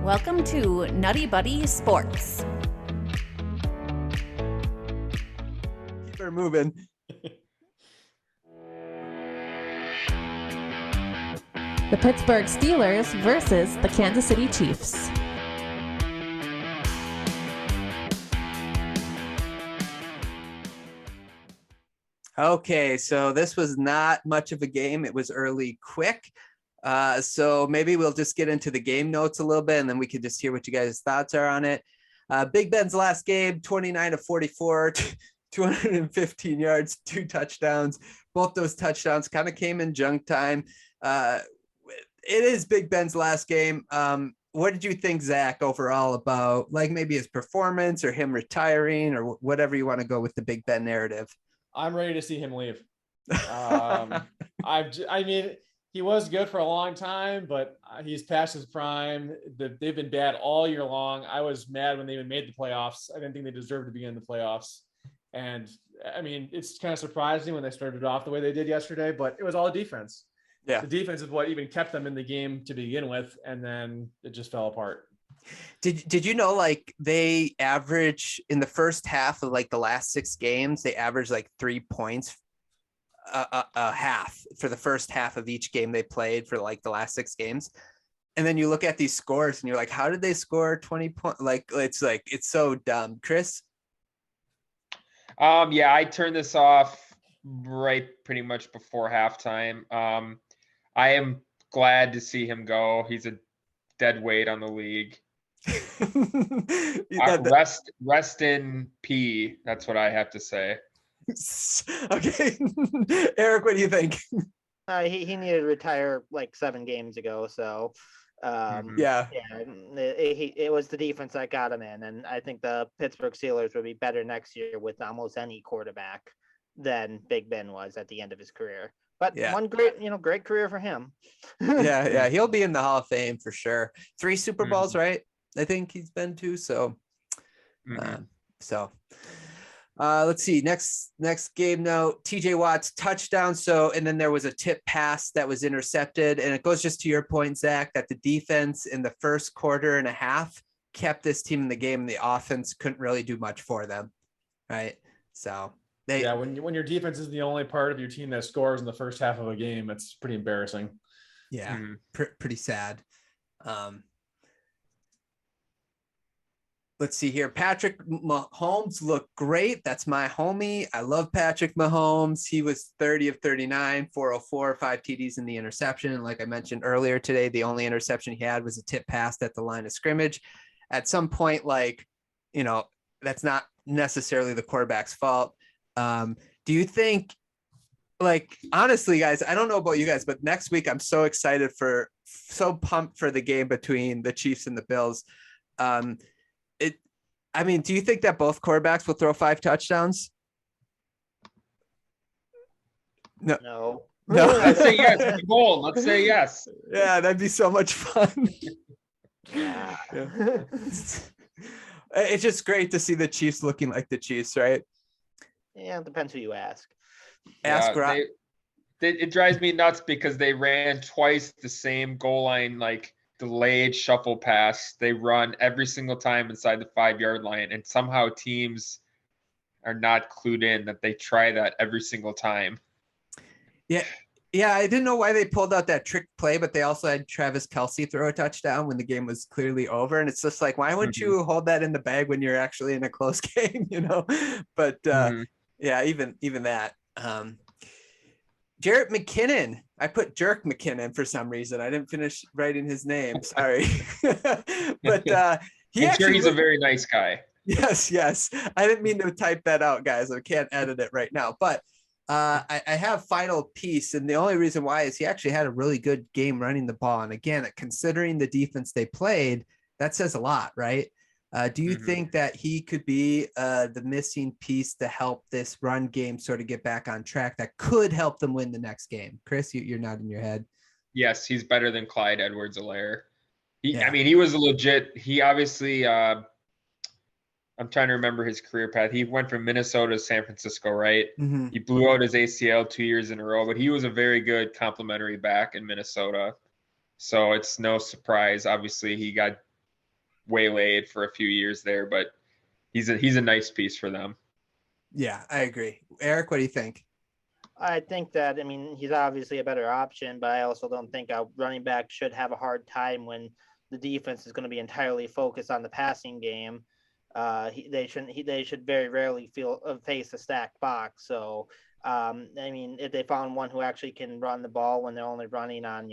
Welcome to NuttieBuddie Sports. Keep her moving. The Pittsburgh Steelers versus the Kansas City Chiefs. Okay, so this was not much of a game. It was early quick. So maybe we'll just get into the game notes a little bit, and then we can just hear what you guys' thoughts are on it. Big Ben's last game, 29-44, 215 yards, 2 touchdowns. Both those touchdowns kind of came in junk time. It is Big Ben's last game. What did you think, Zach, overall about like maybe his performance or him retiring or whatever you want to go with the Big Ben narrative? I'm ready to see him leave. I mean, he was good for a long time, but he's past his prime. They've been bad all year long. I was mad when they even made the playoffs. I didn't think they deserved to be in the playoffs. And I mean, it's kind of surprising when they started off the way they did yesterday, but it was all defense. Yeah. The defense is what even kept them in the game to begin with. And then it just fell apart. Did you know, like, they average in the first half of like the last 6 games, they average like 3 points a half for the first half of each game they played for like the last 6 games. And then you look at these scores and you're like, how did they score 20 points? Like, it's so dumb. Chris? Yeah, I turned this off right pretty much before halftime. I am glad to see him go. He's a dead weight on the league. Rest in P. That's what I have to say. Okay. Eric, what do you think? He needed to retire like 7 games ago. So it was the defense that got him in. And I think the Pittsburgh Steelers would be better next year with almost any quarterback than Big Ben was at the end of his career. But one great career for him. Yeah. He'll be in the Hall of Fame for sure. 3 Super Bowls, right? I think he's been to. So, let's see. Next game note, TJ Watt's touchdown. So, and then there was a tip pass that was intercepted. And it goes just to your point, Zach, that the defense in the first quarter and a half kept this team in the game. And the offense couldn't really do much for them. Right. So when your defense is the only part of your team that scores in the first half of a game, it's pretty embarrassing. Yeah. Pretty sad. Let's see here. Patrick Mahomes looked great. That's my homie. I love Patrick Mahomes. He was 30 of 39, 404, 5 TDs in the interception. And like I mentioned earlier today, the only interception he had was a tip pass at the line of scrimmage. At some point, that's not necessarily the quarterback's fault. Do you think, like, honestly, guys, I don't know about you guys, but next week I'm so excited so pumped for the game between the Chiefs and the Bills. Do you think that both quarterbacks will throw 5 touchdowns? No. Let's say yes. Goal. Let's say yes. Yeah, that'd be so much fun. Yeah. It's just great to see the Chiefs looking like the Chiefs, right? Yeah, it depends who you ask. It drives me nuts because they ran twice the same goal line, like delayed shuffle pass. They run every single time inside the 5-yard line, and somehow teams are not clued in that they try that every single time. Yeah, I didn't know why they pulled out that trick play, but they also had Travis Kelce throw a touchdown when the game was clearly over. And it's just like, why wouldn't you hold that in the bag when you're actually in a close game, But even that. Jarrett McKinnon. I put Jerk McKinnon for some reason. I didn't finish writing his name. Sorry. But he's a very nice guy. Yes. I didn't mean to type that out, guys. I can't edit it right now. But I have final piece. And the only reason why is he actually had a really good game running the ball. And again, considering the defense they played, that says a lot, right? Do you think that he could be the missing piece to help this run game sort of get back on track that could help them win the next game? Chris, you're nodding your head. Yes, he's better than Clyde Edwards-Helaire. He was a legit. He obviously, I'm trying to remember his career path. He went from Minnesota to San Francisco, right? Mm-hmm. He blew out his ACL 2 years in a row, but he was a very good complimentary back in Minnesota. So it's no surprise. Obviously, he got waylaid for a few years there, but he's a nice piece for them. Yeah, I agree. Eric, what do you think? I think that, I mean, he's obviously a better option, but I also don't think a running back should have a hard time when the defense is going to be entirely focused on the passing game. They should very rarely face a stacked box. So, I mean, if they found one who actually can run the ball when they're only running on,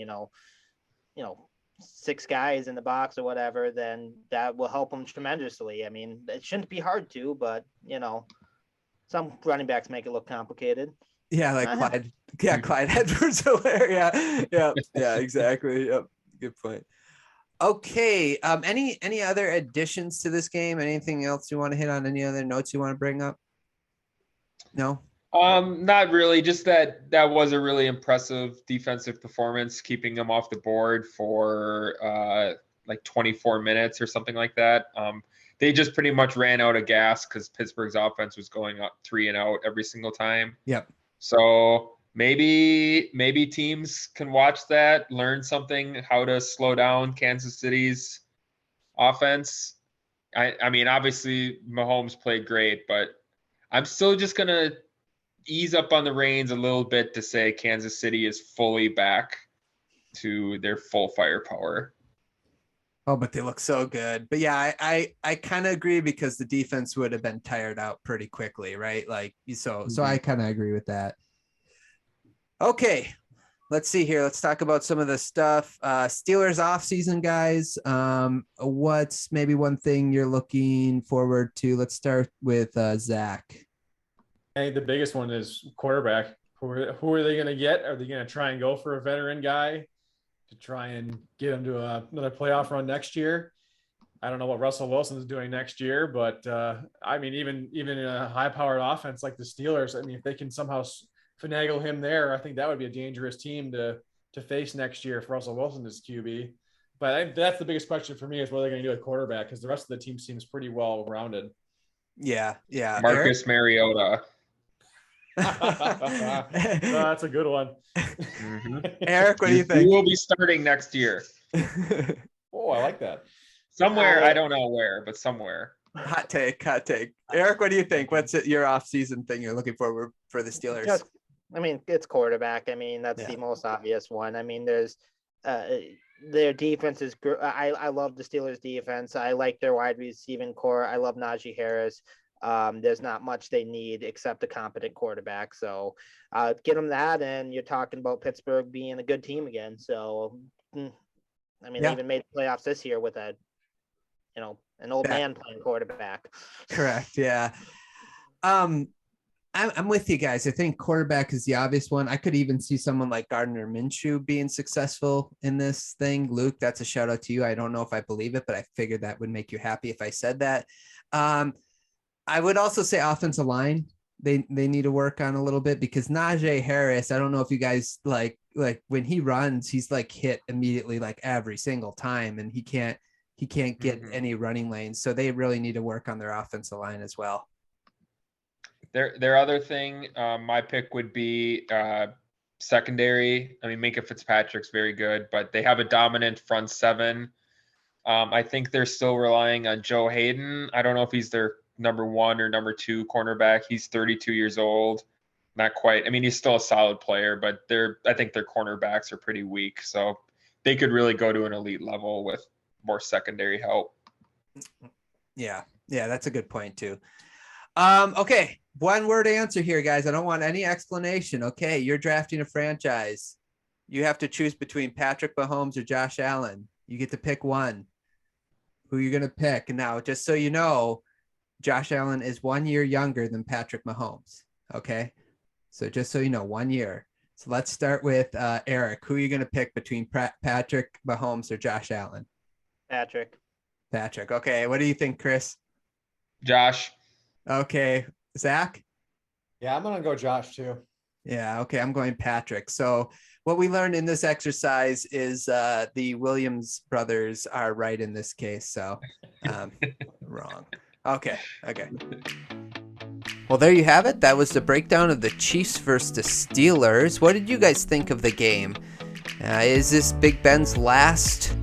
6 guys in the box or whatever, then that will help them tremendously. I mean, it shouldn't be hard to, but some running backs make it look complicated. Yeah, like Clyde. Yeah, Clyde Edwards-Helaire. Yeah, exactly. Yep, good point. Okay. Any other additions to this game? Anything else you want to hit on? Any other notes you want to bring up? No. Not really. Just that was a really impressive defensive performance, keeping them off the board for like 24 minutes or something like that. They just pretty much ran out of gas because Pittsburgh's offense was going up 3 and out every single time. Yep. So maybe teams can watch that, learn something, how to slow down Kansas City's offense. I mean, obviously Mahomes played great, but I'm still just going to ease up on the reins a little bit to say Kansas City is fully back to their full firepower. Oh, but they look so good. But yeah, I kind of agree because the defense would have been tired out pretty quickly, right? Like, so I kind of agree with that. Okay, let's see here. Let's talk about some of the stuff. Steelers offseason, guys. What's maybe one thing you're looking forward to? Let's start with Zach. I think the biggest one is quarterback. Who are they going to get? Are they going to try and go for a veteran guy to try and get him to another playoff run next year? I don't know what Russell Wilson's doing next year, but I mean, even in a high-powered offense like the Steelers, I mean, if they can somehow finagle him there, I think that would be a dangerous team to face next year if Russell Wilson is QB. But that's the biggest question for me is what they're going to do at quarterback, because the rest of the team seems pretty well-rounded. Yeah. Marcus Mariota. That's a good one. Mm-hmm. Eric, what do you think? He will be starting next year. Oh, I like that. Somewhere, I don't know where, but somewhere. Hot take. Eric, what do you think? What's your off-season thing you're looking forward for the Steelers? It's quarterback. I mean, that's the most obvious one. I mean, there's their defense is good. I love the Steelers defense. I like their wide receiving core. I love Najee Harris. There's not much they need except a competent quarterback. So get them that, and you're talking about Pittsburgh being a good team again. So, I mean, they even made the playoffs this year with an old man playing quarterback. Correct. Yeah. I'm with you guys. I think quarterback is the obvious one. I could even see someone like Gardner Minshew being successful in this thing. Luke, that's a shout out to you. I don't know if I believe it, but I figured that would make you happy if I said that. I would also say offensive line. They need to work on a little bit because Najee Harris, I don't know if you guys like when he runs, he's like hit immediately like every single time, and he can't get any running lanes. So they really need to work on their offensive line as well. Their other thing, my pick would be secondary. I mean, Minkah Fitzpatrick's very good, but they have a dominant front seven. I think they're still relying on Joe Hayden. I don't know if he's their number 1 or number 2 cornerback. He's 32 years old. Not quite. I mean, he's still a solid player, but I think their cornerbacks are pretty weak. So they could really go to an elite level with more secondary help. Yeah, that's a good point too. Okay, 1-word answer here, guys. I don't want any explanation. Okay, you're drafting a franchise. You have to choose between Patrick Mahomes or Josh Allen. You get to pick one. Who you're gonna pick? And now, just so you know, Josh Allen is 1 year younger than Patrick Mahomes. Okay, so just so you know, 1 year. So let's start with Eric. Who are you gonna pick between Patrick Mahomes or Josh Allen? Patrick. Okay, what do you think, Chris? Josh. Okay, Zach? Yeah, I'm going to go Josh too. Yeah, okay, I'm going Patrick. So what we learned in this exercise is the Williams brothers are right in this case. So wrong. Okay. Well, there you have it. That was the breakdown of the Chiefs versus the Steelers. What did you guys think of the game? Is this Big Ben's last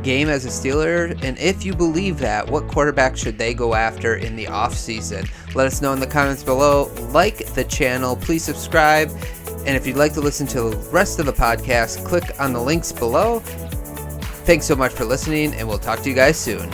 game as a Steeler? And if you believe that, what quarterback should they go after in the offseason? Let us know in the comments below. Like the channel, please subscribe. And if you'd like to listen to the rest of the podcast, click on the links below. Thanks so much for listening, and we'll talk to you guys soon.